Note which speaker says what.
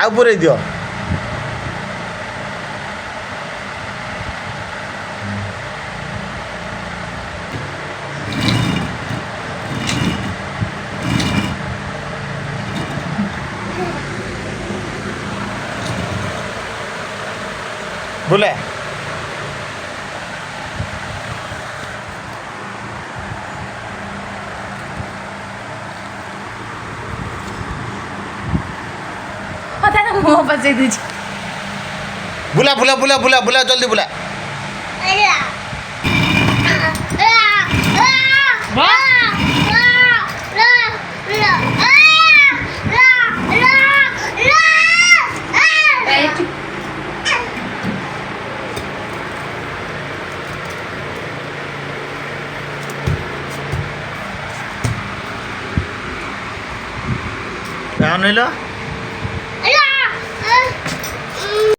Speaker 1: ଆଉ ପୁରେଇ ଦିଅ। ବୁଲା
Speaker 2: मुँह बचे दीजिए
Speaker 1: बुला बुला बुला बुला बुला जल्दी बुला। क्या नहीं लो